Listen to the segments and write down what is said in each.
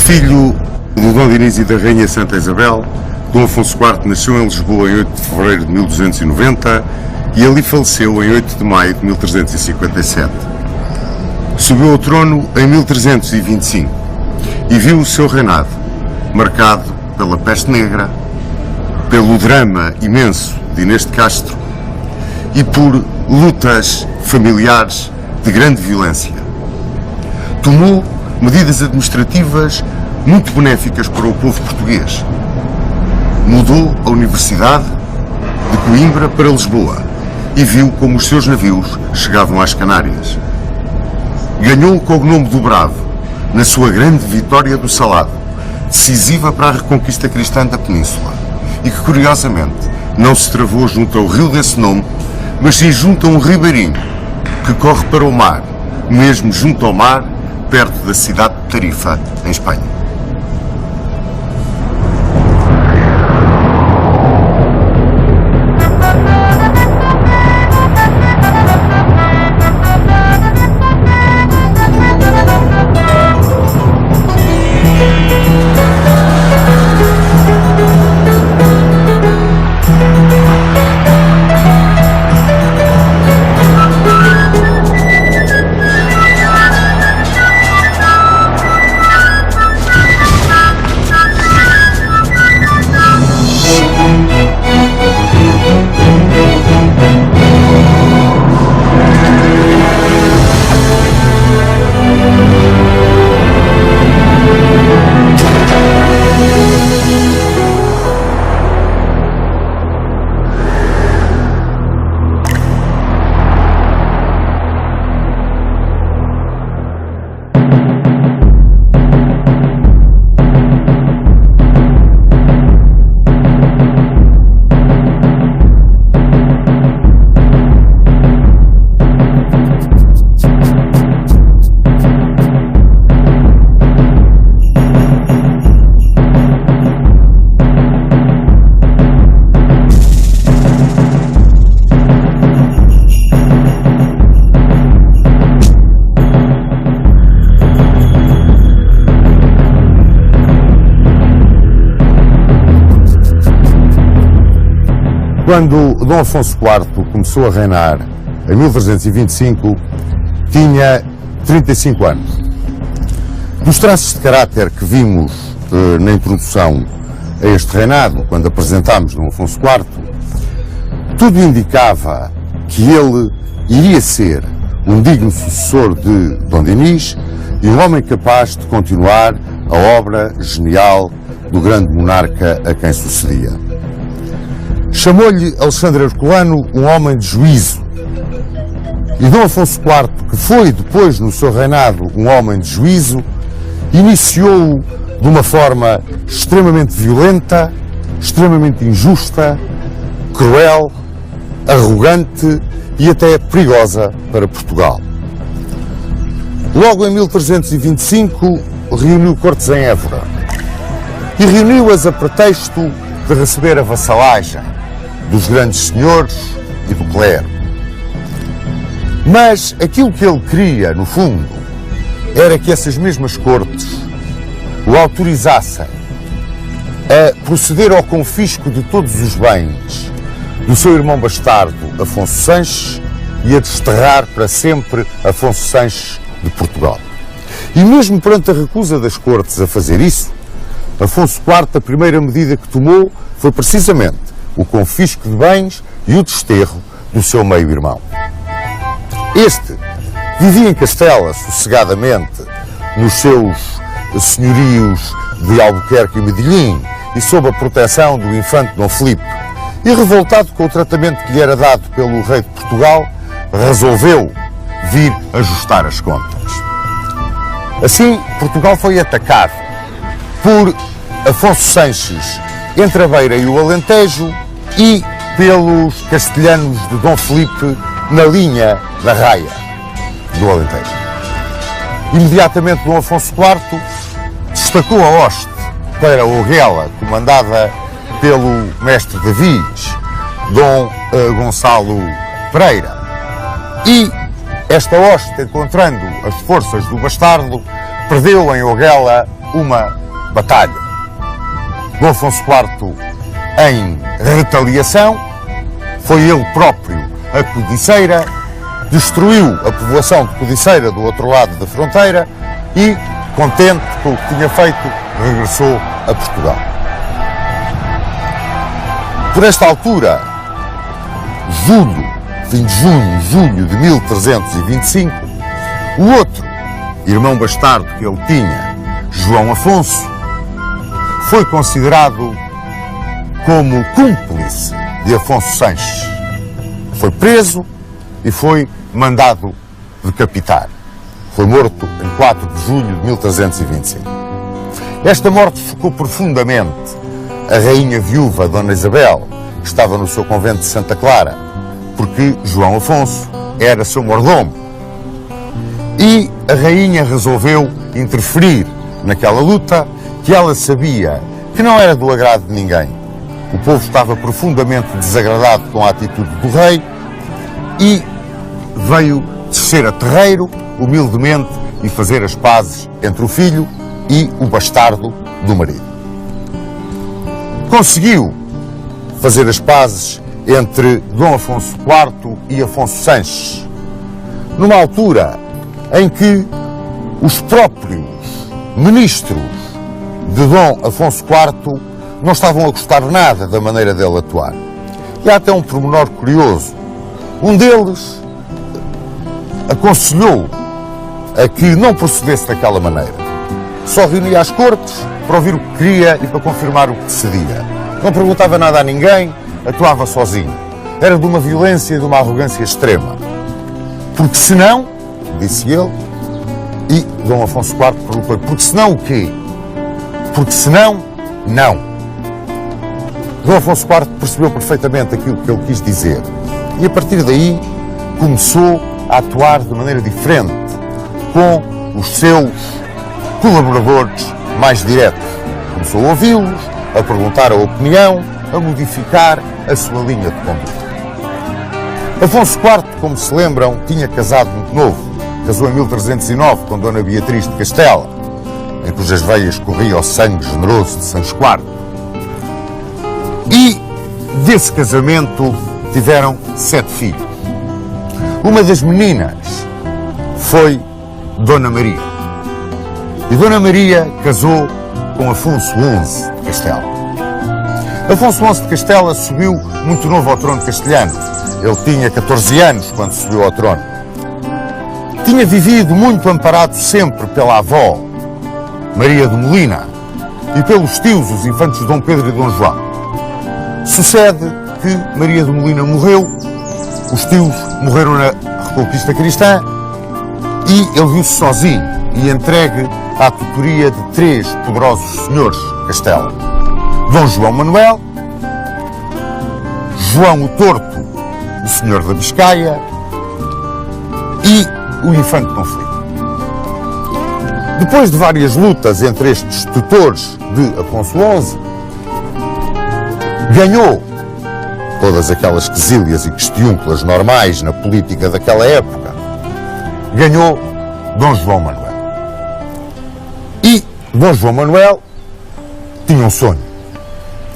Filho do Dom Dinis e da Rainha Santa Isabel, Dom Afonso IV nasceu em Lisboa em 8 de fevereiro de 1290 e ali faleceu em 8 de maio de 1357. Subiu ao trono em 1325 e viu o seu reinado marcado pela peste negra, pelo drama imenso de Inês de Castro e por lutas familiares de grande violência. Tomou medidas administrativas muito benéficas para o povo português. Mudou a Universidade de Coimbra para Lisboa e viu como os seus navios chegavam às Canárias. Ganhou o cognome do Bravo na sua grande vitória do Salado, decisiva para a reconquista cristã da Península, e que, curiosamente, não se travou junto ao rio desse nome, mas sim junto a um ribeirinho que corre para o mar, mesmo junto ao mar, perto da cidade de Tarifa, em Espanha. Quando Dom Afonso IV começou a reinar em 1325, tinha 35 anos. Dos traços de caráter que vimos na introdução a este reinado, quando apresentámos Dom Afonso IV, tudo indicava que ele iria ser um digno sucessor de Dom Dinis e um homem capaz de continuar a obra genial do grande monarca a quem sucedia. Chamou-lhe Alexandre Herculano um homem de juízo. E Dom Afonso IV, que foi depois no seu reinado um homem de juízo, iniciou-o de uma forma extremamente violenta, extremamente injusta, cruel, arrogante e até perigosa para Portugal. Logo em 1325 reuniu cortes em Évora e reuniu-as a pretexto de receber a vassalagem dos grandes senhores e do clero. Mas aquilo que ele queria, no fundo, era que essas mesmas cortes o autorizassem a proceder ao confisco de todos os bens do seu irmão bastardo Afonso Sanches e a desterrar para sempre Afonso Sanches de Portugal. E mesmo perante a recusa das cortes a fazer isso, Afonso IV, a primeira medida que tomou foi precisamente o confisco de bens e o desterro do seu meio-irmão. Este vivia em Castela, sossegadamente, nos seus senhorios de Albuquerque e Medellín e sob a proteção do infante Dom Filipe, e revoltado com o tratamento que lhe era dado pelo rei de Portugal, resolveu vir ajustar as contas. Assim, Portugal foi atacado por Afonso Sanches entre a Beira e o Alentejo e pelos castelhanos de Dom Filipe na linha da Raia do Alentejo. Imediatamente Dom Afonso IV destacou a hoste para Oguela, comandada pelo mestre Davis, Dom Gonçalo Pereira. E esta hoste, encontrando as forças do bastardo, perdeu em Oguela uma batalha. Dom Afonso IV, em retaliação, foi ele próprio a Codiceira, destruiu a povoação de Codiceira do outro lado da fronteira e, contente com o que tinha feito, regressou a Portugal. Por esta altura, fim de junho, julho de 1325, o outro irmão bastardo que ele tinha, João Afonso, foi considerado como cúmplice de Afonso Sanches. Foi preso e foi mandado decapitar. Foi morto em 4 de julho de 1325. Esta morte chocou profundamente a rainha viúva, Dona Isabel, que estava no seu convento de Santa Clara, porque João Afonso era seu mordomo. E a rainha resolveu interferir naquela luta que ela sabia que não era do agrado de ninguém. O povo estava profundamente desagradado com a atitude do rei e veio descer a terreiro, humildemente, e fazer as pazes entre o filho e o bastardo do marido. Conseguiu fazer as pazes entre Dom Afonso IV e Afonso Sanches, numa altura em que os próprios ministros de Dom Afonso IV não estavam a gostar nada da maneira dele atuar. E há até um pormenor curioso. Um deles aconselhou a que não procedesse daquela maneira. Só reunia as cortes para ouvir o que queria e para confirmar o que decidia. Não perguntava nada a ninguém, atuava sozinho. Era de uma violência e de uma arrogância extrema. Porque senão, disse ele, e Dom Afonso IV perguntou, porque senão o quê? Porque senão, não. Dom Afonso IV percebeu perfeitamente aquilo que ele quis dizer. E a partir daí começou a atuar de maneira diferente com os seus colaboradores mais diretos. Começou a ouvi-los, a perguntar a opinião, a modificar a sua linha de conduta. Afonso IV, como se lembram, tinha casado muito novo. Casou em 1309 com Dona Beatriz de Castela, em cujas veias corria o sangue generoso de Sancho IV. E desse casamento tiveram 7 filhos. Uma das meninas foi Dona Maria. E Dona Maria casou com Afonso XI de Castela. Afonso XI de Castela subiu muito novo ao trono castelhano. Ele tinha 14 anos quando subiu ao trono. Tinha vivido muito amparado sempre pela avó, Maria de Molina, e pelos tios, os infantes Dom Pedro e Dom João. Sucede que Maria de Molina morreu, os tios morreram na Reconquista Cristã e ele viu-se sozinho e entregue à tutoria de 3 poderosos senhores de Castela. Dom João Manuel, João o Torto, o senhor da Biscaia, e o infante Dom Filipe. Depois de várias lutas entre estes tutores de Afonso XI, ganhou todas aquelas quesílias e questiúnculas normais na política daquela época. Ganhou Dom João Manuel. E Dom João Manuel tinha um sonho.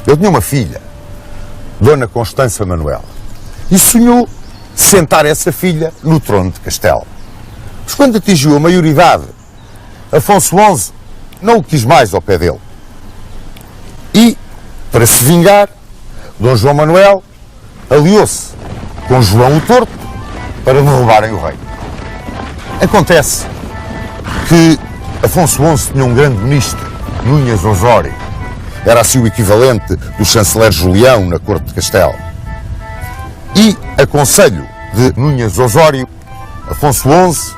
Ele tinha uma filha, Dona Constança Manuela, e sonhou sentar essa filha no trono de Castela. Mas quando atingiu a maioridade, Afonso XI não o quis mais ao pé dele. E, para se vingar, Dom João Manuel aliou-se com João o Torto para derrubarem o rei. Acontece que Afonso XI tinha um grande ministro, Núñez Osório. Era assim o equivalente do chanceler Julião na corte de Castela. E, a conselho de Núñez Osório, Afonso XI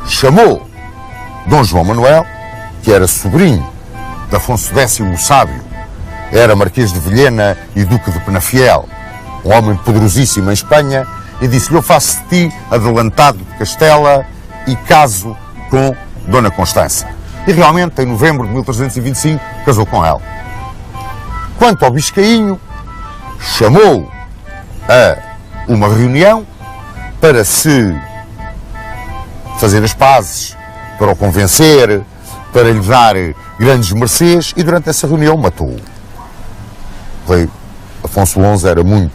chamou Dom João Manuel, que era sobrinho de Afonso X o Sábio, era Marquês de Vilhena e Duque de Penafiel, um homem poderosíssimo em Espanha, e disse-lhe: eu faço de ti adelantado de Castela e caso com Dona Constança. E realmente, em novembro de 1325, casou com ela. Quanto ao Biscainho, chamou a uma reunião para se fazer as pazes, para o convencer, para lhe dar grandes mercês e durante essa reunião matou-o. O rei Afonso XI era muito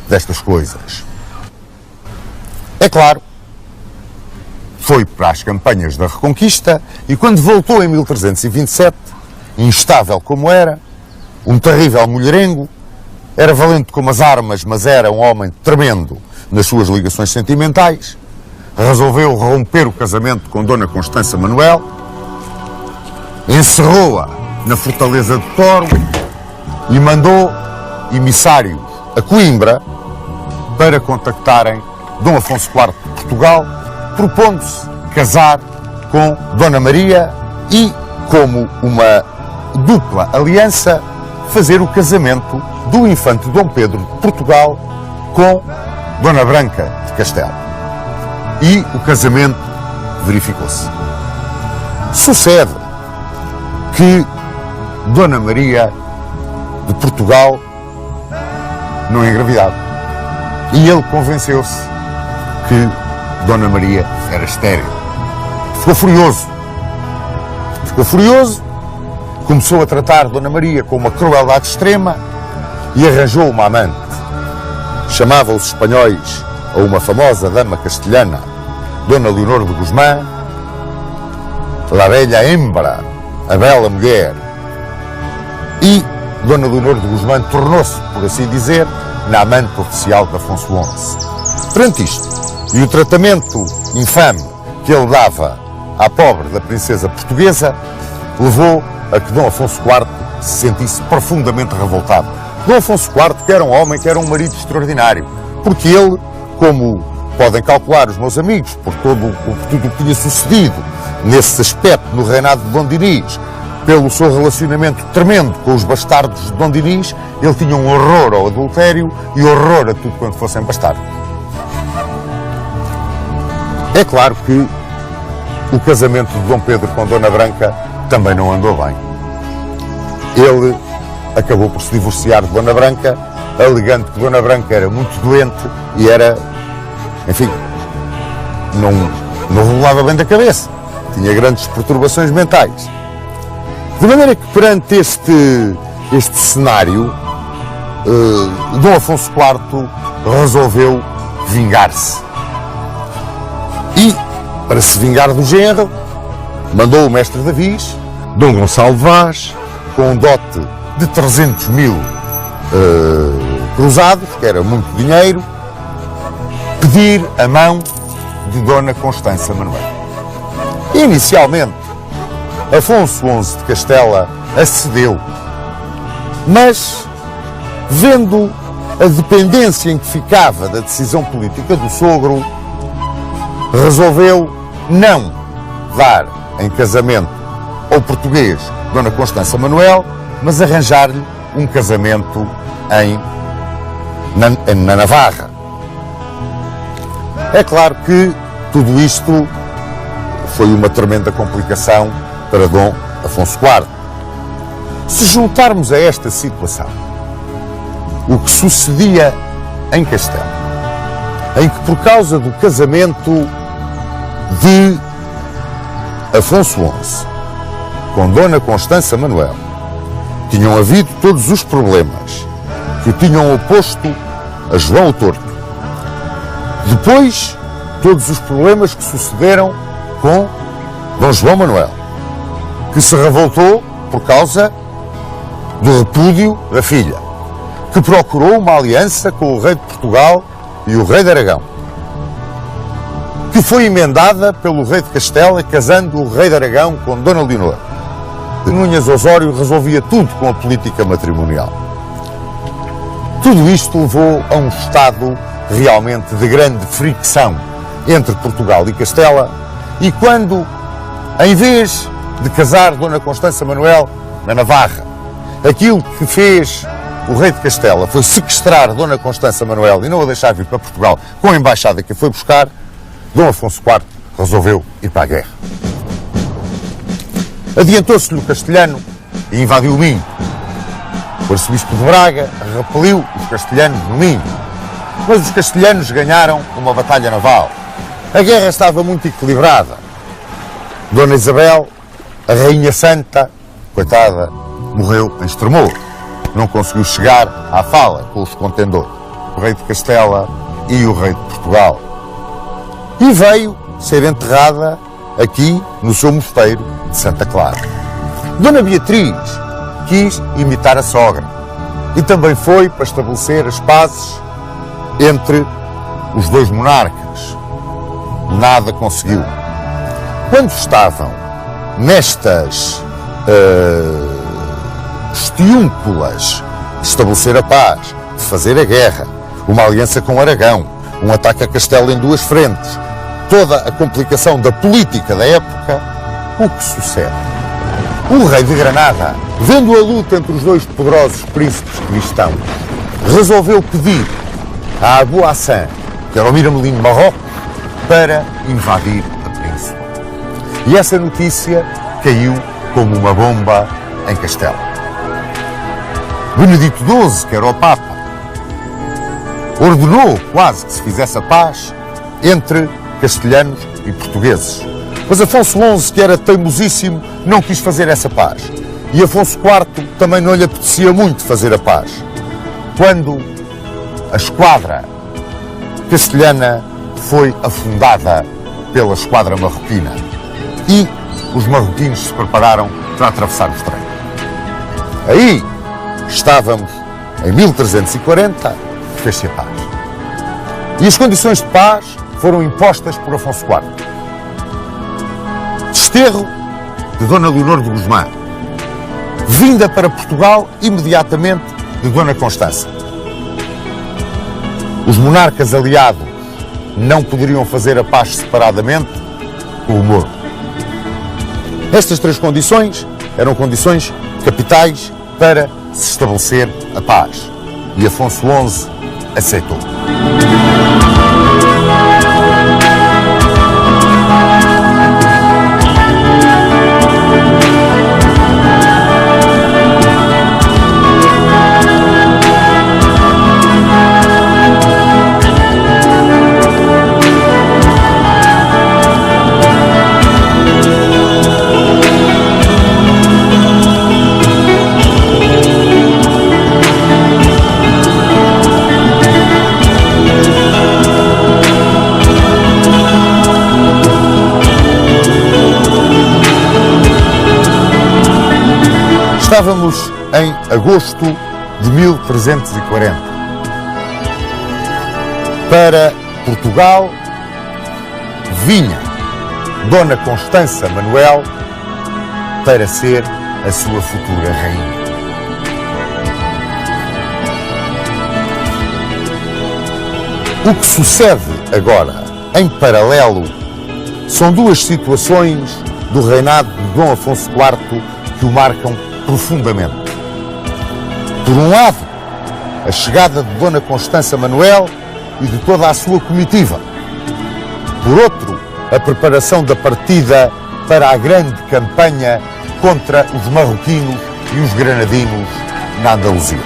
destas coisas. É claro, foi para as campanhas da Reconquista e quando voltou em 1327, instável como era, um terrível mulherengo, era valente como as armas, mas era um homem tremendo nas suas ligações sentimentais, resolveu romper o casamento com Dona Constança Manuel, encerrou-a na fortaleza de Toro e mandou emissários a Coimbra para contactarem Dom Afonso IV de Portugal, propondo-se casar com Dona Maria e, como uma dupla aliança, fazer o casamento do infante Dom Pedro de Portugal com Dona Branca de Castelo. E o casamento verificou-se. Sucede que Dona Maria de Portugal não engravidava. E ele convenceu-se que Dona Maria era estéril. Ficou furioso, começou a tratar Dona Maria com uma crueldade extrema e arranjou uma amante. Chamava os espanhóis a uma famosa dama castelhana, Dona Leonor de Guzmán, La Bella Hembra, a bela mulher. E Dona Leonor de Guzmán tornou-se, por assim dizer, na amante oficial de Afonso XI. Perante isto, e o tratamento infame que ele dava à pobre da princesa portuguesa, levou a que Dom Afonso IV se sentisse profundamente revoltado. Dom Afonso IV, que era um homem, que era um marido extraordinário, porque ele, como podem calcular os meus amigos, por tudo o que tinha sucedido nesse aspecto no reinado de Dom Dinis, pelo seu relacionamento tremendo com os bastardos de Dom Dinis, ele tinha um horror ao adultério e horror a tudo quanto fossem bastardos. É claro que o casamento de Dom Pedro com Dona Branca também não andou bem. Ele acabou por se divorciar de Dona Branca, alegando que Dona Branca era muito doente e era, enfim, não rolava bem da cabeça. Tinha grandes perturbações mentais. De maneira que, perante este cenário, Dom Afonso IV resolveu vingar-se. E, para se vingar do genro, mandou o mestre Davis, Dom Gonçalo Vaz, com um dote de 300 mil cruzados, que era muito dinheiro, pedir a mão de Dona Constança Manuel. Inicialmente, Afonso XI de Castela acedeu, mas, vendo a dependência em que ficava da decisão política do sogro, resolveu não dar em casamento ao português Dona Constança Manuel, mas arranjar-lhe um casamento na Navarra. É claro que tudo isto foi uma tremenda complicação para Dom Afonso IV. Se juntarmos a esta situação o que sucedia em Castelo, em que por causa do casamento de Afonso XI com Dona Constança Manuel tinham havido todos os problemas que o tinham oposto a João o Torto. Depois, todos os problemas que sucederam com Dom João Manuel, que se revoltou por causa do repúdio da filha, que procurou uma aliança com o rei de Portugal e o rei de Aragão, que foi emendada pelo rei de Castela, casando o rei de Aragão com Dona Leonor. Núñez Osório resolvia tudo com a política matrimonial. Tudo isto levou a um estado realmente de grande fricção entre Portugal e Castela, e quando, em vez de casar Dona Constança Manuel na Navarra, aquilo que fez o rei de Castela foi sequestrar Dona Constança Manuel e não a deixar vir para Portugal com a embaixada que a foi buscar, Dom Afonso IV resolveu ir para a guerra. Adiantou-se-lhe o castelhano e invadiu o Minho. O arcebispo de Braga repeliu os castelhanos no Minho, mas os castelhanos ganharam uma batalha naval. A guerra estava muito equilibrada. Dona Isabel A Rainha Santa, coitada, morreu em Estremoz. Não conseguiu chegar à fala com os contendores, o rei de Castela e o rei de Portugal. E veio ser enterrada aqui no seu mosteiro de Santa Clara. Dona Beatriz quis imitar a sogra e também foi para estabelecer as pazes entre os dois monarcas. Nada conseguiu. Quando estavam nestas estiúnculas de estabelecer a paz, de fazer a guerra, uma aliança com Aragão, um ataque a Castela em duas frentes, toda a complicação da política da época, o que sucede? O rei de Granada, vendo a luta entre os dois poderosos príncipes cristãos, resolveu pedir a Abu Hassan, que era o Miramelin de Marrocos, para invadir a península. E essa notícia caiu como uma bomba em Castela. Benedito XII, que era o Papa, ordenou quase que se fizesse a paz entre castelhanos e portugueses. Mas Afonso XI, que era teimosíssimo, não quis fazer essa paz. E Afonso IV também não lhe apetecia muito fazer a paz. Quando a esquadra castelhana foi afundada pela esquadra marroquina e os marroquinos se prepararam para atravessar o estreito. Aí estávamos em 1340, fez-se a paz. E as condições de paz foram impostas por Afonso IV. Desterro de Dona Leonor de Guzmã, vinda para Portugal imediatamente de Dona Constança. Os monarcas aliados não poderiam fazer a paz separadamente com o Moro. Estas três condições eram condições capitais para se estabelecer a paz. E Afonso XI aceitou. Estávamos em agosto de 1340. Para Portugal vinha Dona Constança Manuel para ser a sua futura rainha. O que sucede agora, em paralelo, são duas situações do reinado de Dom Afonso IV que o marcam profundamente. Por um lado, a chegada de Dona Constança Manuel e de toda a sua comitiva. Por outro, a preparação da partida para a grande campanha contra os marroquinos e os granadinos na Andaluzia.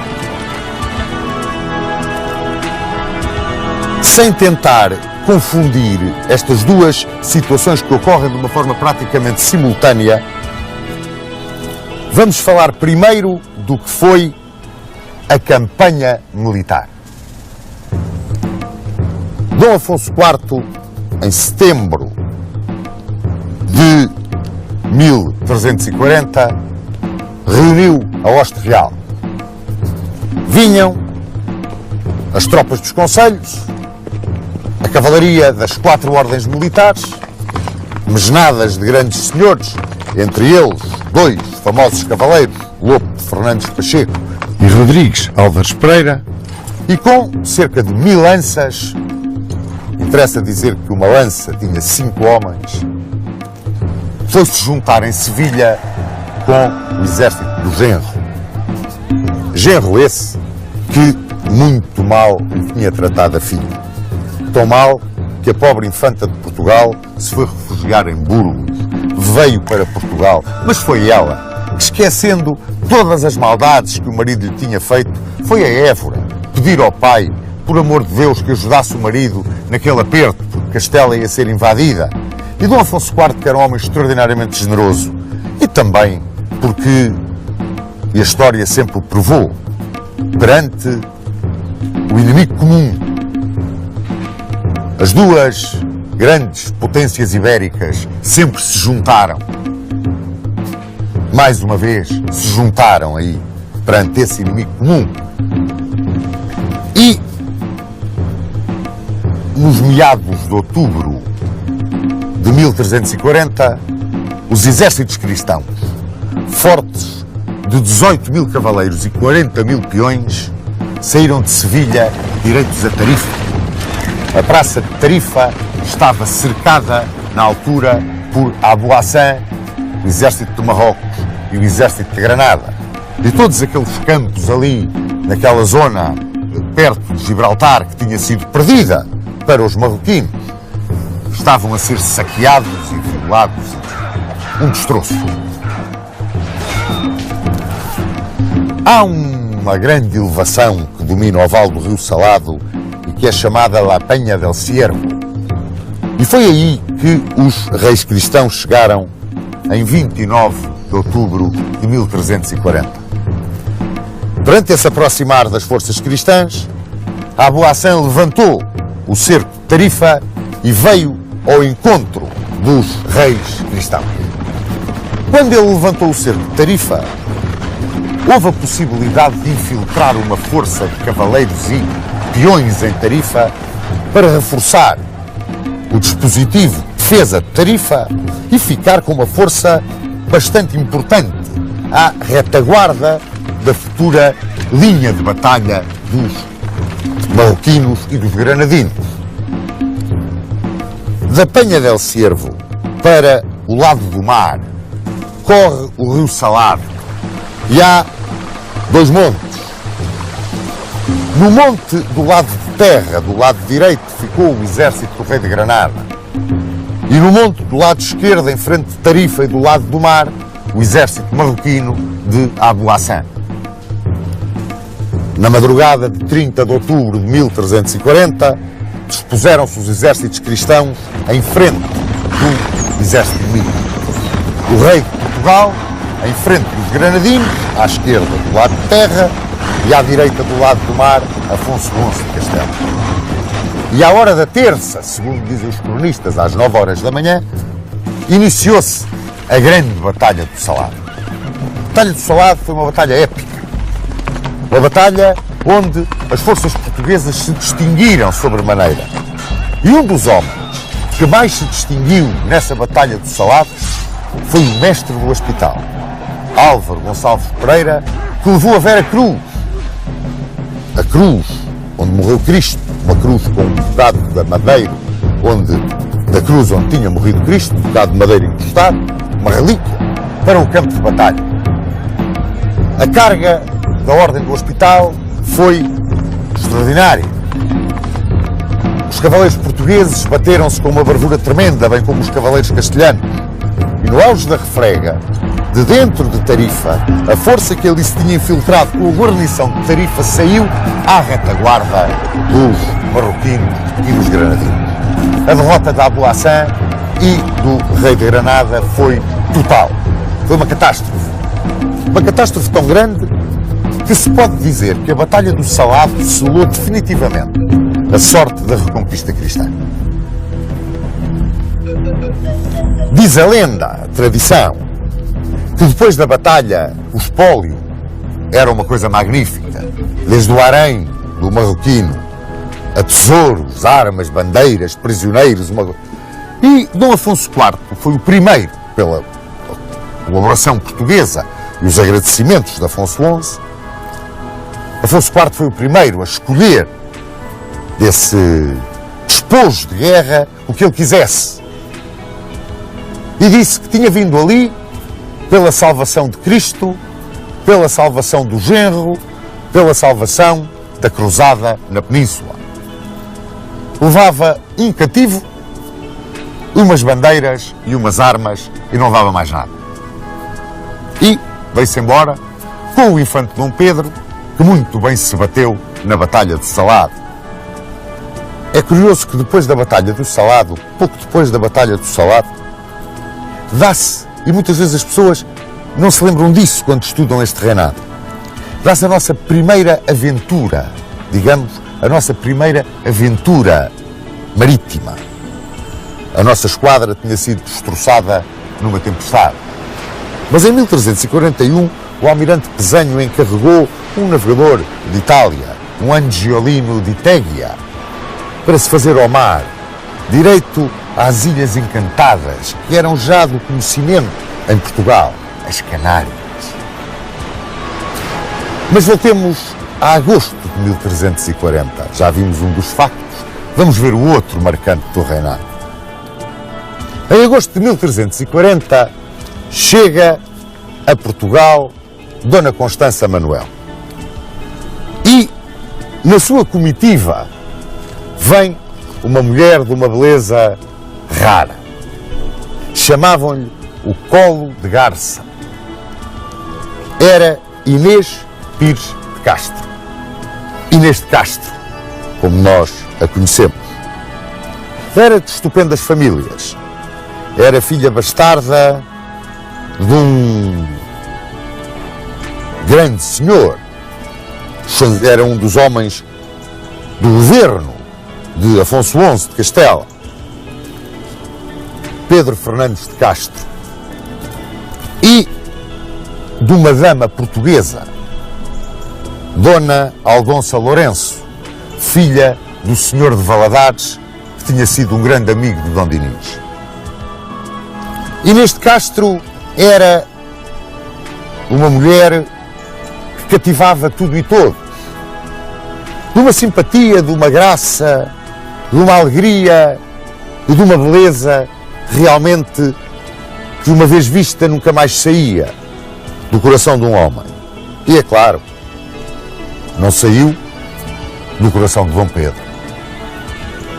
Sem tentar confundir estas duas situações que ocorrem de uma forma praticamente simultânea, vamos falar primeiro do que foi a campanha militar. Dom Afonso IV, em setembro de 1340, reuniu a hoste real. Vinham as tropas dos concelhos, a cavalaria das 4 ordens militares, mesnadas de grandes senhores, entre eles 2 famosos cavaleiros, Lopo Fernandes Pacheco e Rodrigues Álvares Pereira, e com cerca de 1000 lanças. Interessa dizer que uma lança tinha 5 homens. Foi-se juntar em Sevilha com o exército do Genro. Genro esse que muito mal lhe tinha tratado a filha. Tão mal que a pobre infanta de Portugal se foi refugiar em Burgos. Veio para Portugal, mas foi ela que, esquecendo todas as maldades que o marido lhe tinha feito, foi a Évora pedir ao pai, por amor de Deus, que ajudasse o marido naquele aperto, porque Castela ia ser invadida. E Dom Afonso IV, que era um homem extraordinariamente generoso, e também porque, e a história sempre o provou, perante o inimigo comum, as duas grandes potências ibéricas sempre se juntaram. Mais uma vez se juntaram aí perante esse inimigo comum. E nos meados de outubro de 1340, os exércitos cristãos, fortes de 18 mil cavaleiros e 40 mil peões, saíram de Sevilha direitos a Tarifa. A praça de Tarifa estava cercada, na altura, por Abu Hassan, o exército de Marrocos e o exército de Granada. E todos aqueles campos ali, naquela zona perto de Gibraltar, que tinha sido perdida para os marroquinos, estavam a ser saqueados e violados. Um destroço. Há uma grande elevação que domina o vale do Rio Salado e que é chamada La Peña del Ciervo. E foi aí que os reis cristãos chegaram em 29 de outubro de 1340. Perante esse aproximar das forças cristãs, Abu Hassan levantou o cerco de Tarifa e veio ao encontro dos reis cristãos. Quando ele levantou o cerco de Tarifa, houve a possibilidade de infiltrar uma força de cavaleiros e peões em Tarifa para reforçar o dispositivo de defesa de Tarifa e ficar com uma força bastante importante à retaguarda da futura linha de batalha dos marroquinos e dos granadinos. Da Peña del Ciervo para o lado do mar corre o Rio Salado e há dois montes. No monte do lado de terra, do lado direito, ficou o exército do rei de Granada. E no monte do lado esquerdo, em frente de Tarifa e do lado do mar, o exército marroquino de Abu Hassan. Na madrugada de 30 de outubro de 1340, dispuseram-se os exércitos cristãos em frente do exército inimigo. O rei de Portugal, em frente dos granadinos, à esquerda do lado de terra e à direita do lado do mar, Afonso XI de Castelo. E à hora da terça, segundo dizem os cronistas, às 9 horas da manhã, iniciou-se a grande Batalha do Salado. A Batalha do Salado foi uma batalha épica. Uma batalha onde as forças portuguesas se distinguiram sobremaneira. E um dos homens que mais se distinguiu nessa Batalha do Salado foi o mestre do hospital, Álvaro Gonçalves Pereira, que levou a Vera Cruz. A cruz onde morreu Cristo, uma cruz com um bocado de madeiro, da cruz onde tinha morrido Cristo, um bocado de madeira encostado, uma relíquia, para o campo de batalha. A carga da ordem do hospital foi extraordinária. Os cavaleiros portugueses bateram-se com uma bravura tremenda, bem como os cavaleiros castelhanos. E no auge da refrega, de dentro de Tarifa, a força que ali se tinha infiltrado com a guarnição de Tarifa saiu à retaguarda dos marroquinos e dos granadinos. A derrota de Abu Hassan e do rei de Granada foi total. Foi uma catástrofe. Uma catástrofe tão grande que se pode dizer que a Batalha do Salado selou definitivamente a sorte da reconquista cristã. Diz a lenda, a tradição, que depois da batalha o espólio era uma coisa magnífica, desde o harém do marroquino a tesouros, armas, bandeiras, prisioneiros. E Dom Afonso IV foi o primeiro, pela colaboração portuguesa e os agradecimentos de Afonso XI, Afonso IV foi o primeiro a escolher desse despojo de guerra o que ele quisesse. E disse que tinha vindo ali pela salvação de Cristo, pela salvação do genro, pela salvação da cruzada na Península. Levava um cativo, umas bandeiras e umas armas e não levava mais nada. E veio-se embora com o infante Dom Pedro, que muito bem se bateu na Batalha do Salado. É curioso que depois da Batalha do Salado, pouco depois da Batalha do Salado, dá-se, e muitas vezes as pessoas não se lembram disso quando estudam este reinado. Dá-se a nossa primeira aventura, digamos, a nossa primeira aventura marítima. A nossa esquadra tinha sido destroçada numa tempestade. Mas em 1341, o almirante Pesanho encarregou um navegador de Itália, um Angiolino de Teggia, para se fazer ao mar, direito às Ilhas Encantadas, que eram já do conhecimento em Portugal, as Canárias. Mas voltemos a agosto de 1340. Já vimos um dos factos, vamos ver o outro marcante do reinado. Em agosto de 1340, chega a Portugal Dona Constança Manuel. E, na sua comitiva, vem uma mulher de uma beleza rara. Chamavam-lhe o Colo de Garça. Era Inês Pires de Castro. Inês de Castro, como nós a conhecemos. Era de estupendas famílias. Era filha bastarda de um grande senhor. Era um dos homens do governo de Afonso XI de Castela, Pedro Fernandes de Castro, e de uma dama portuguesa, Dona Aldonça Lourenço, filha do senhor de Valadares, que tinha sido um grande amigo de Dom Dinis. Inês de Castro era uma mulher que cativava tudo e todos, de uma simpatia, de uma graça, de uma alegria e de uma beleza realmente que, uma vez vista, nunca mais saía do coração de um homem. E é claro, não saiu do coração de Dom Pedro.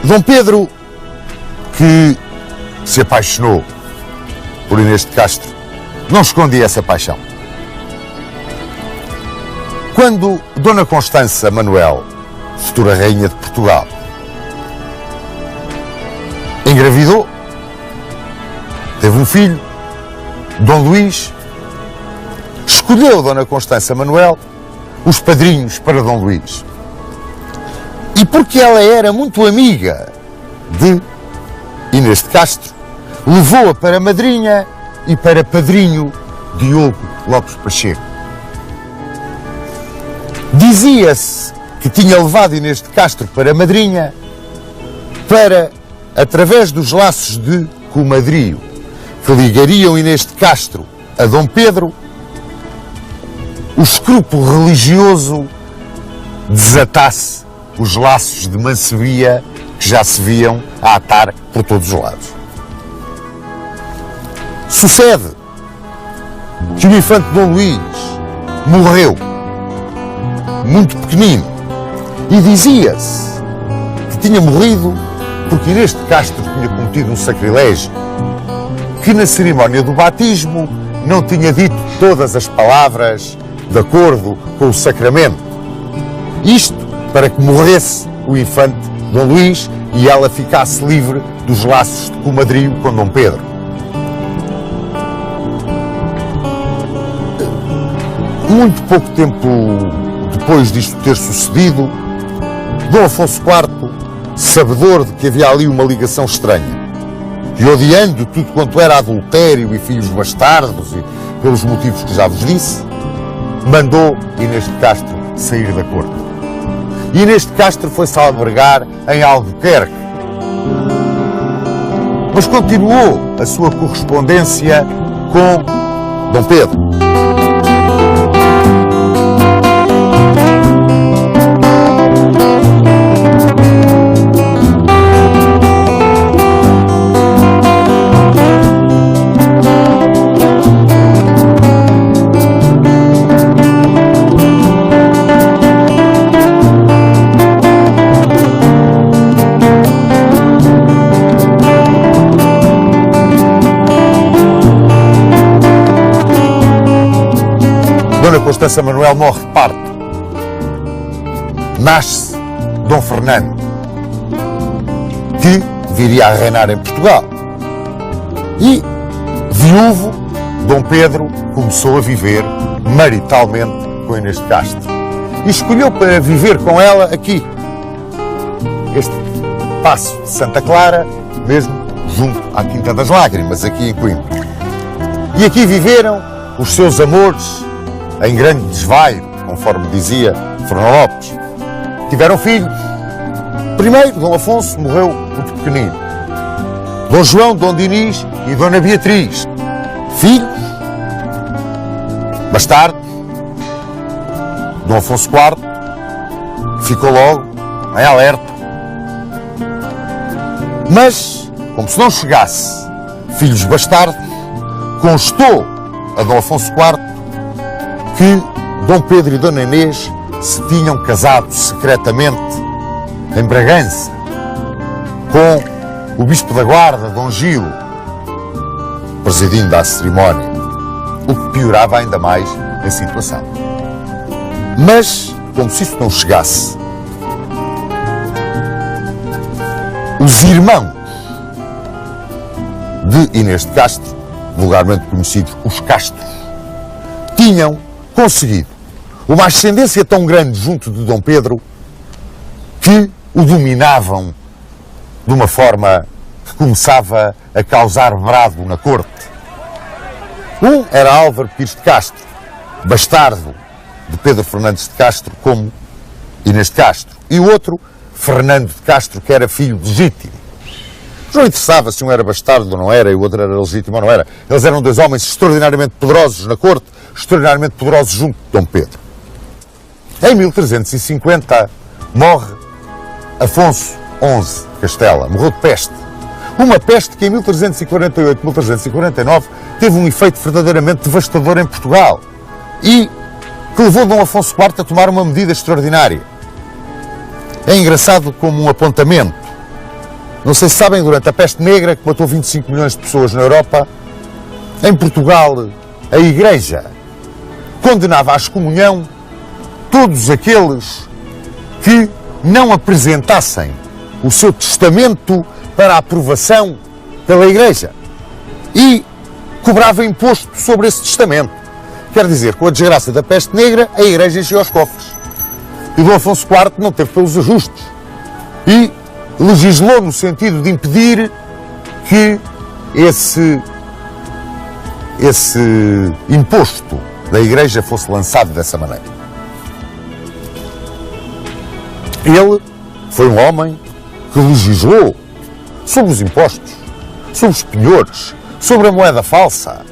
Dom Pedro, que se apaixonou por Inês de Castro, não escondia essa paixão. Quando Dona Constança Manuel, futura rainha de Portugal, engravidou, teve um filho, Dom Luís, escolheu Dona Constança Manuel os padrinhos para Dom Luís. E porque ela era muito amiga de Inês de Castro, levou-a para madrinha e para padrinho Diogo Lopes Pacheco. Dizia-se que tinha levado Inês de Castro para madrinha para, através dos laços de comadrio que ligariam Inês de Castro a Dom Pedro, o escrúpulo religioso desatasse os laços de mancebia que já se viam a atar por todos os lados. Sucede que o infante Dom Luís morreu muito pequenino e dizia-se que tinha morrido porque Inês de Castro tinha cometido um sacrilégio, que na cerimónia do batismo não tinha dito todas as palavras de acordo com o sacramento. Isto para que morresse o infante Dom Luís e ela ficasse livre dos laços de comadrio com Dom Pedro. Muito pouco tempo depois disto ter sucedido, Dom Afonso IV, sabedor de que havia ali uma ligação estranha, e odiando tudo quanto era adultério e filhos bastardos, e pelos motivos que já vos disse, mandou Inês de Castro sair da corte. E Inês de Castro foi-se albergar em Albuquerque, mas continuou a sua correspondência com Dom Pedro. Dona Constança Manuel morre de parto. Nasce Dom Fernando, que viria a reinar em Portugal. E, viúvo Dom Pedro começou a viver maritalmente com Inês de Castro e escolheu para viver com ela aqui, este Paço de Santa Clara, mesmo junto à Quinta das Lágrimas, aqui em Coimbra. E aqui viveram os seus amores em grande desvaio, conforme dizia Fernão Lopes. Tiveram filhos. Primeiro, Dom Afonso morreu muito pequenino. Dom João, Dom Dinis e Dona Beatriz. Filhos. Bastardos. Dom Afonso IV ficou logo em alerta. Mas, como se não chegasse filhos bastardos, constou a Dom Afonso IV que Dom Pedro e Dona Inês se tinham casado secretamente em Bragança com o Bispo da Guarda, Dom Gil, presidindo a cerimónia, o que piorava ainda mais a situação. Mas, como se isso não chegasse, os irmãos de Inês de Castro, vulgarmente conhecidos os Castros, tinham conseguido uma ascendência tão grande junto de Dom Pedro que o dominavam de uma forma que começava a causar brado na corte. Um era Álvaro Pires de Castro, bastardo de Pedro Fernandes de Castro como Inês de Castro, e o outro, Fernando de Castro, que era filho legítimo. Não interessava se um era bastardo ou não era, e o outro era legítimo ou não era. Eles eram dois homens extraordinariamente poderosos na corte, extraordinariamente poderosos junto de Dom Pedro. Em 1350 morre Afonso XI de Castela, morreu de peste. Uma peste que em 1348, 1349 teve um efeito verdadeiramente devastador em Portugal e que levou Dom Afonso IV a tomar uma medida extraordinária. É engraçado como um apontamento. Não sei se sabem, durante a peste negra, que matou 25 milhões de pessoas na Europa, em Portugal, a Igreja condenava à excomunhão todos aqueles que não apresentassem o seu testamento para a aprovação pela Igreja e cobrava imposto sobre esse testamento. Quer dizer, com a desgraça da peste negra, a Igreja encheu os cofres. E Dom Afonso IV não teve pelos ajustes e legislou no sentido de impedir que esse imposto da Igreja fosse lançado dessa maneira. Ele foi um homem que legislou sobre os impostos, sobre os penhores, sobre a moeda falsa.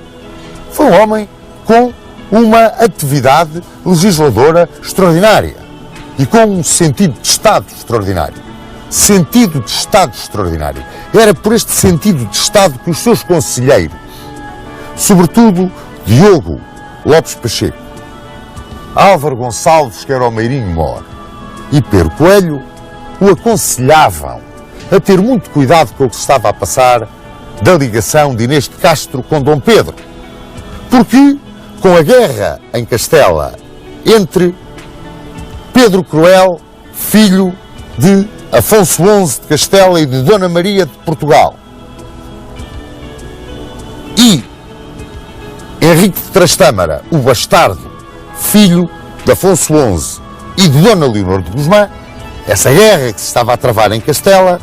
Foi um homem com uma atividade legisladora extraordinária e com um sentido de Estado extraordinário. Sentido de Estado extraordinário. Era por este sentido de Estado que os seus conselheiros, sobretudo Diogo Lopes Pacheco, Álvaro Gonçalves, que era o Meirinho Mor, e Pedro Coelho, o aconselhavam a ter muito cuidado com o que se estava a passar da ligação de Inês de Castro com Dom Pedro. Porque, com a guerra em Castela entre Pedro Cruel, filho de Afonso XI de Castela e de Dona Maria de Portugal, e Henrique de Trastâmara, o bastardo, filho de Afonso XI e de Dona Leonor de Guzmã, essa guerra que se estava a travar em Castela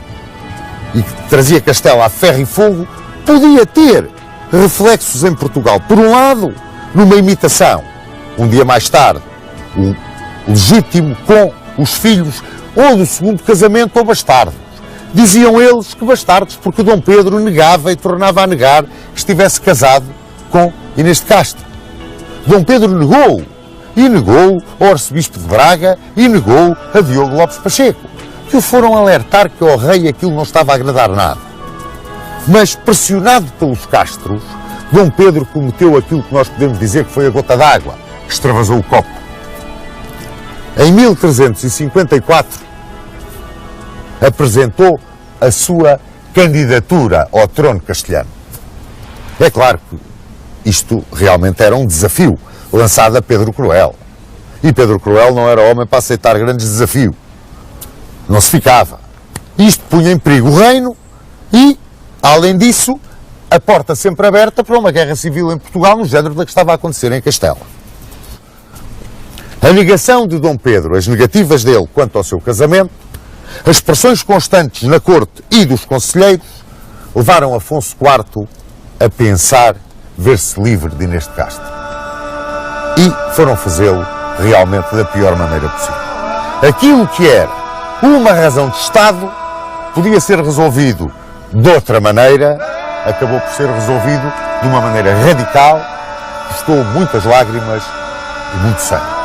e que trazia Castela a ferro e fogo, podia ter reflexos em Portugal. Por um lado, numa imitação, um dia mais tarde, o legítimo com os filhos ou do segundo casamento ou bastardos. Diziam eles que bastardos porque Dom Pedro negava e tornava a negar que estivesse casado com Inês de Castro. Dom Pedro negou, e negou ao arcebispo de Braga, e negou a Diogo Lopes Pacheco, que o foram alertar que ao rei aquilo não estava a agradar nada. Mas, pressionado pelos Castros, Dom Pedro cometeu aquilo que nós podemos dizer que foi a gota d'água, extravasou o copo. Em 1354, apresentou a sua candidatura ao trono castelhano. É claro que isto realmente era um desafio lançado a Pedro Cruel. E Pedro Cruel não era homem para aceitar grandes desafios. Não se ficava. Isto punha em perigo o reino e, além disso, a porta sempre aberta para uma guerra civil em Portugal, no género da que estava a acontecer em Castela. A negação de Dom Pedro, as negativas dele quanto ao seu casamento, as pressões constantes na corte e dos conselheiros, levaram Afonso IV a pensar ver-se livre de Inês de Castro. E foram fazê-lo realmente da pior maneira possível. Aquilo que era uma razão de Estado podia ser resolvido de outra maneira, acabou por ser resolvido de uma maneira radical, custou muitas lágrimas e muito sangue.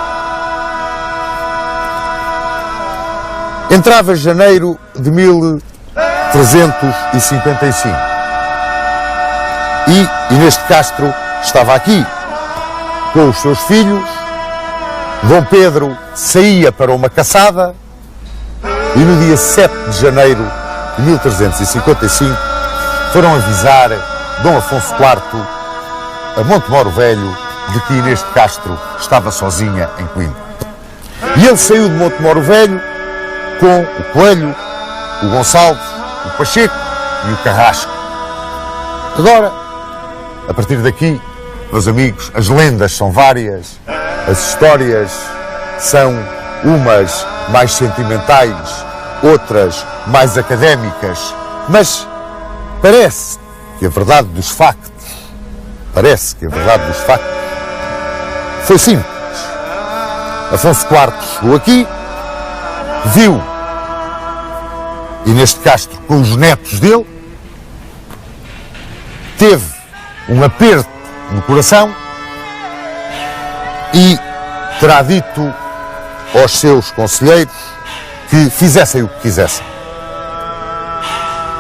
Entrava janeiro de 1355 e Inês de Castro estava aqui com os seus filhos. Dom Pedro saía para uma caçada e no dia 7 de janeiro de 1355 foram avisar Dom Afonso IV a Montemoro Velho de que Inês de Castro estava sozinha em Coimbra. E ele saiu de Montemoro Velho com o Coelho, o Gonçalves, o Pacheco e o Carrasco. Agora, a partir daqui, meus amigos, as lendas são várias, as histórias são umas mais sentimentais, outras mais académicas, mas parece que a verdade dos factos, foi simples. Afonso IV chegou aqui, viu Inês de Castro com os netos dele, teve um aperto no coração e terá dito aos seus conselheiros que fizessem o que quisessem.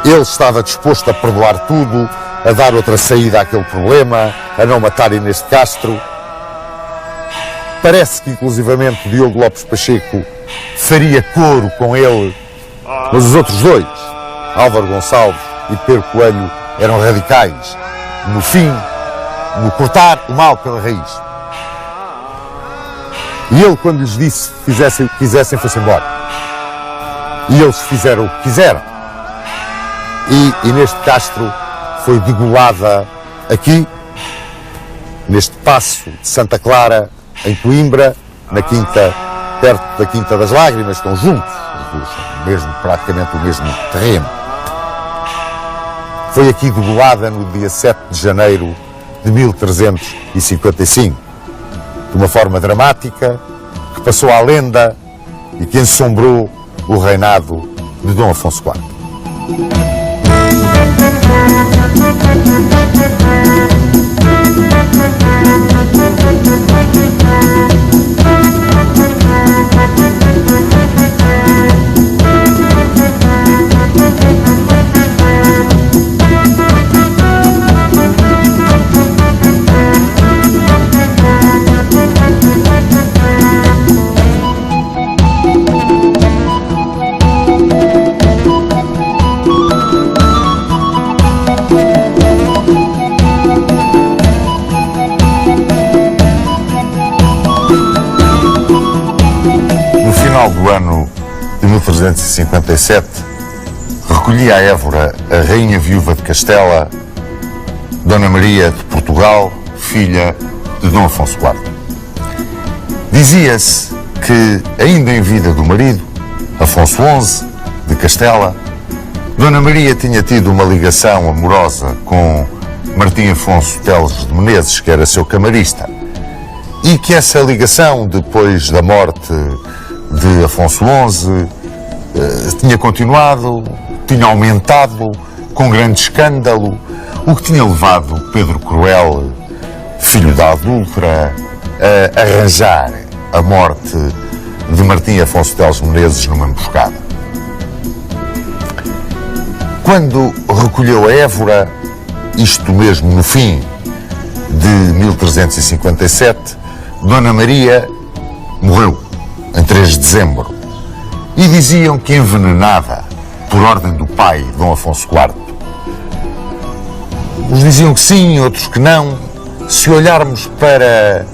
Ele estava disposto a perdoar tudo, a dar outra saída àquele problema, a não matar Inês de Castro. Parece que, inclusivamente, Diogo Lopes Pacheco faria coro com ele, mas os outros dois, Álvaro Gonçalves e Pedro Coelho, eram radicais no fim, no cortar o mal pela raiz. E ele, quando lhes disse que fizessem o que quisessem, foi-se embora. E eles fizeram o que quiseram. E Inês de Castro foi degolada aqui, neste paço de Santa Clara, em Coimbra, na quinta, perto da Quinta das Lágrimas, estão juntos, mesmo, praticamente o mesmo terreno. Foi aqui degolada no dia 7 de janeiro de 1355, de uma forma dramática, que passou à lenda e que ensombrou o reinado de Dom Afonso IV. Do ano de 1357, recolhia a Évora a rainha viúva de Castela, Dona Maria de Portugal, filha de Dom Afonso IV. Dizia-se que, ainda em vida do marido, Afonso XI, de Castela, Dona Maria tinha tido uma ligação amorosa com Martim Afonso Teles de Menezes, que era seu camarista, e que essa ligação, depois da morte de Afonso XI, tinha continuado, tinha aumentado com grande escândalo, o que tinha levado Pedro Cruel, filho da adúltera, a arranjar a morte de Martim Afonso Teles de Menezes numa emboscada. Quando recolheu a Évora, isto mesmo no fim de 1357, Dona Maria morreu em 3 de dezembro, e diziam que envenenada por ordem do pai, Dom Afonso IV. Uns diziam que sim, outros que não. Se olharmos para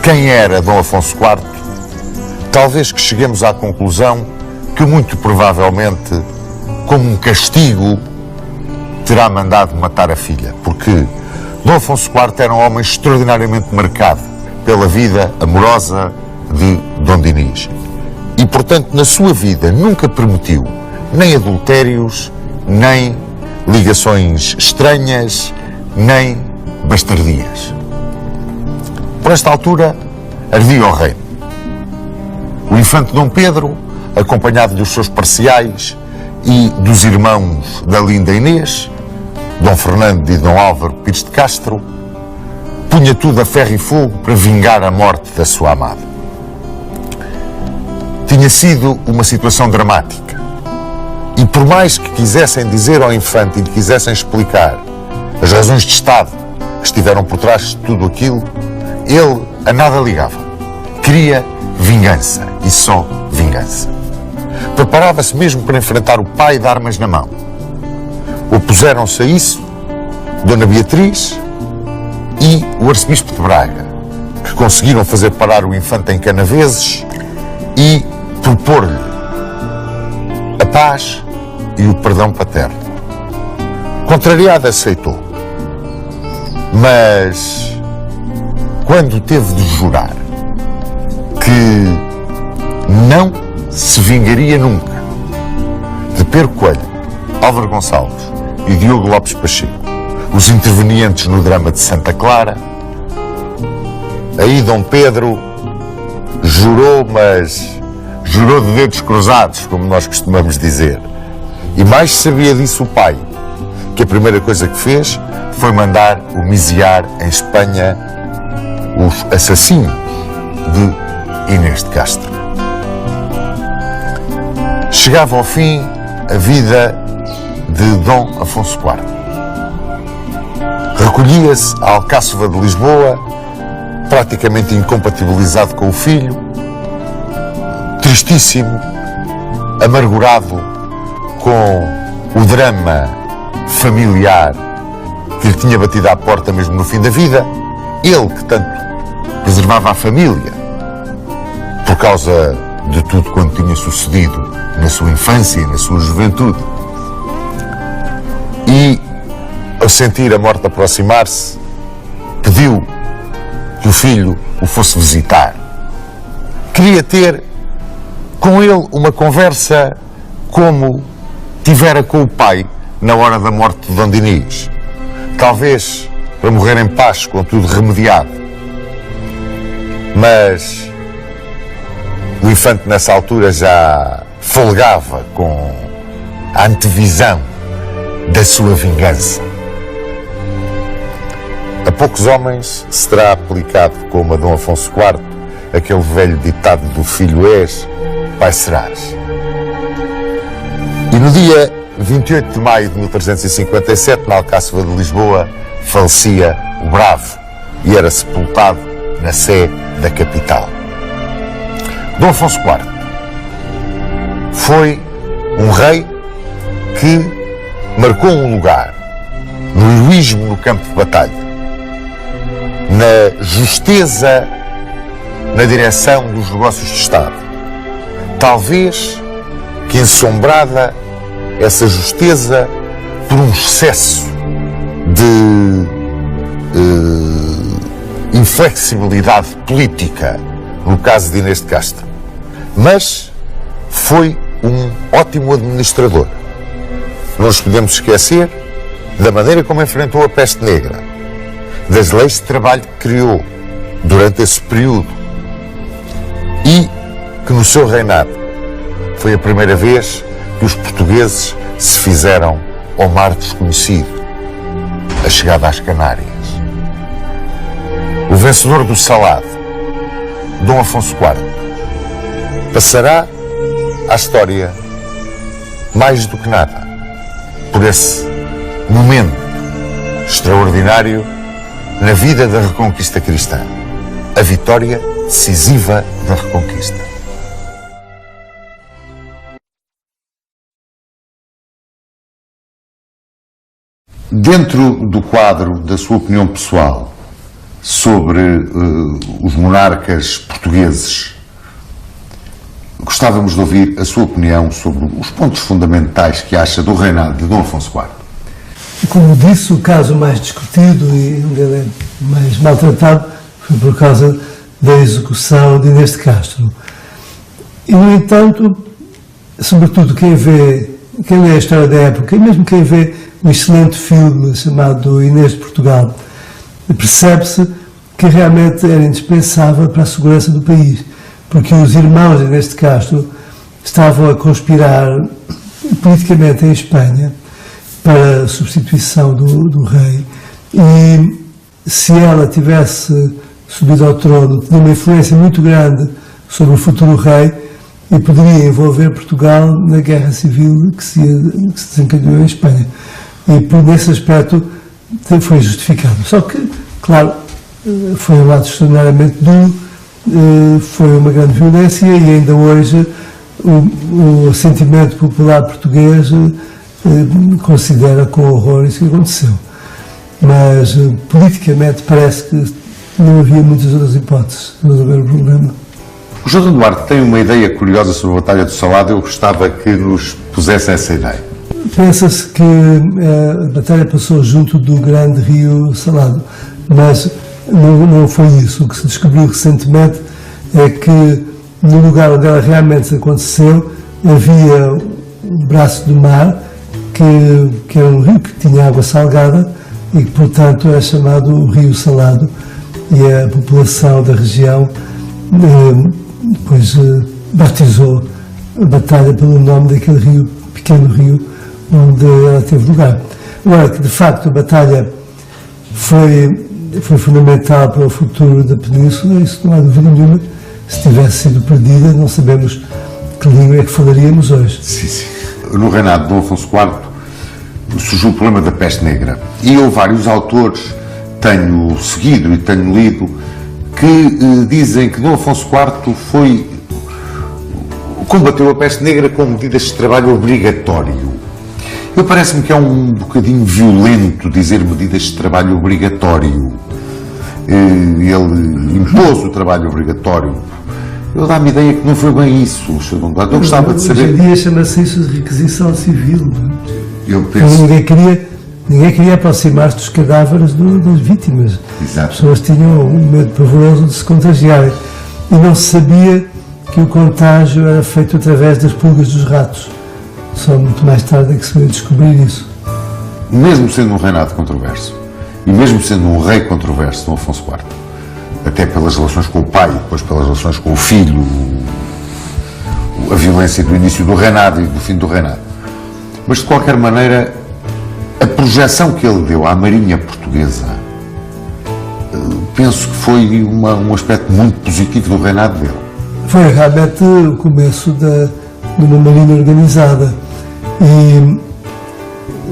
quem era Dom Afonso IV, talvez que cheguemos à conclusão que muito provavelmente, como um castigo, terá mandado matar a filha, porque Dom Afonso IV era um homem extraordinariamente marcado pela vida amorosa de Dom Dinis. E, portanto, na sua vida nunca permitiu nem adultérios, nem ligações estranhas, nem bastardias. Por esta altura, ardia o reino. O infante Dom Pedro, acompanhado dos seus parciais e dos irmãos da linda Inês, Dom Fernando e Dom Álvaro Pires de Castro, punha tudo a ferro e fogo para vingar a morte da sua amada. Tinha sido uma situação dramática. E por mais que quisessem dizer ao infante e lhe quisessem explicar as razões de Estado que estiveram por trás de tudo aquilo, ele a nada ligava. Queria vingança e só vingança. Preparava-se mesmo para enfrentar o pai de armas na mão. Opuseram-se a isso Dona Beatriz e o arcebispo de Braga, que conseguiram fazer parar o infante em Canaveses e propor-lhe a paz e o perdão paterno. Contrariado, aceitou. Mas, quando teve de jurar que não se vingaria nunca de Pedro Coelho, Álvaro Gonçalves e Diogo Lopes Pacheco, os intervenientes no drama de Santa Clara, aí Dom Pedro jurou, mas jurou de dedos cruzados, como nós costumamos dizer. E mais sabia disso o pai, que a primeira coisa que fez foi mandar homiziar em Espanha os assassinos de Inês de Castro. Chegava ao fim a vida de Dom Afonso IV. Recolhia-se à Alcáçova de Lisboa, praticamente incompatibilizado com o filho, tristíssimo, amargurado com o drama familiar que lhe tinha batido à porta mesmo no fim da vida, ele que tanto preservava a família por causa de tudo quanto tinha sucedido na sua infância e na sua juventude. E, ao sentir a morte aproximar-se, pediu que o filho o fosse visitar. Queria ter com ele uma conversa como tivera com o pai na hora da morte de Dom Dinis. Talvez para morrer em paz, com tudo remediado. Mas o infante nessa altura já folgava com a antevisão da sua vingança. A poucos homens se terá aplicado, como a Dom Afonso IV, aquele velho ditado do filho és, pai serás. E no dia 28 de maio de 1357, na Alcáçova de Lisboa, falecia o bravo e era sepultado na sé da capital. Dom Afonso IV foi um rei que marcou um lugar no heroísmo no campo de batalha, na justeza na direção dos negócios de Estado. Talvez que ensombrada essa justeza por um excesso de inflexibilidade política no caso de Inês de Castro. Mas foi um ótimo administrador. Não nos podemos esquecer da maneira como enfrentou a peste negra, das leis de trabalho que criou durante esse período e que no seu reinado foi a primeira vez que os portugueses se fizeram ao mar desconhecido, a chegada às Canárias. O vencedor do Salado, Dom Afonso IV, passará à história mais do que nada por esse momento extraordinário na vida da Reconquista cristã, a vitória decisiva da Reconquista. Dentro do quadro da sua opinião pessoal sobre os monarcas portugueses, gostávamos de ouvir a sua opinião sobre os pontos fundamentais que acha do reinado de Dom Afonso IV. Como disse, o caso mais discutido e onde ele é mais maltratado foi por causa da execução de Inês de Castro. E, no entanto, sobretudo quem lê a história da época, e mesmo quem vê um excelente filme chamado Inês de Portugal, percebe-se que realmente era indispensável para a segurança do país, porque os irmãos de Inês de Castro estavam a conspirar politicamente em Espanha para a substituição do rei, e se ela tivesse subido ao trono, tinha uma influência muito grande sobre o futuro rei e poderia envolver Portugal na guerra civil que se desencadeou em Espanha. E por nesse aspecto foi justificado. Só que, claro, foi um lado extraordinariamente duro, foi uma grande violência e ainda hoje o sentimento popular português considera com horror isso que aconteceu. Mas politicamente parece que não havia muitas outras hipóteses de resolver o problema. O João Duarte tem uma ideia curiosa sobre a Batalha do Salado. Eu gostava que nos pusesse essa ideia. Pensa-se que a batalha passou junto do grande rio Salado, mas não foi isso. O que se descobriu recentemente é que no lugar onde ela realmente aconteceu havia um braço do mar que era um rio que tinha água salgada e que, portanto, é chamado o Rio Salado, e a população da região depois batizou a batalha pelo nome daquele rio, pequeno rio, onde ela teve lugar. Agora, que de facto a batalha foi fundamental para o futuro da Península, isso não há dúvida nenhuma. Se tivesse sido perdida, não sabemos que língua é que falaríamos hoje. Sim. No reinado de Dom Afonso IV surgiu o problema da peste negra. E eu, vários autores, tenho seguido e tenho lido, que dizem que Dom Afonso IV combateu a peste negra com medidas de trabalho obrigatório. Eu parece-me que é um bocadinho violento dizer medidas de trabalho obrigatório. Ele impôs o trabalho obrigatório. Eu dá-me a ideia que não foi bem isso, Sr. Dom Duarte. Eu gostava de saber... Hoje em dia chama-se isso de requisição civil. Não? Eu penso... Ninguém queria aproximar-se dos cadáveres das vítimas. Exato. As pessoas tinham um medo pavoroso de se contagiarem. E não se sabia que o contágio era feito através das pulgas dos ratos. Só muito mais tarde é que se veio descobrir isso. Mesmo sendo um reinado controverso, e mesmo sendo um rei controverso, Dom Afonso IV, até pelas relações com o pai, depois pelas relações com o filho, a violência do início do reinado e do fim do reinado. Mas, de qualquer maneira, a projeção que ele deu à Marinha Portuguesa, penso que foi um aspecto muito positivo do reinado dele. Foi realmente o começo de uma Marinha organizada. E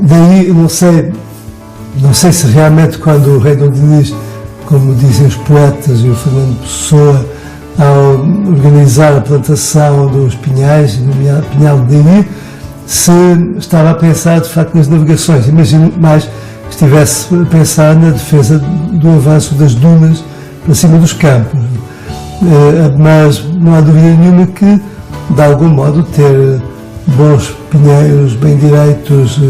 daí, não sei se realmente quando o rei Dom Dinis, como dizem os poetas e o Fernando Pessoa, ao organizar a plantação dos pinhais, no Pinhal de Dini, se estava a pensar de facto nas navegações. Imagino mais que estivesse a pensar na defesa do avanço das dunas para cima dos campos. Mas não há dúvida nenhuma que, de algum modo, ter bons pinheiros bem direitos,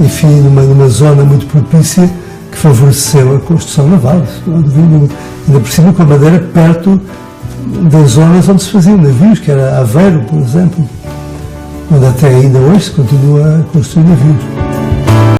enfim, numa zona muito propícia, que favoreceu a construção naval, não há dúvida nenhuma. Ainda por cima com a madeira perto das zonas onde se faziam navios, que era Aveiro, por exemplo, onde até ainda hoje se continua a construir navios.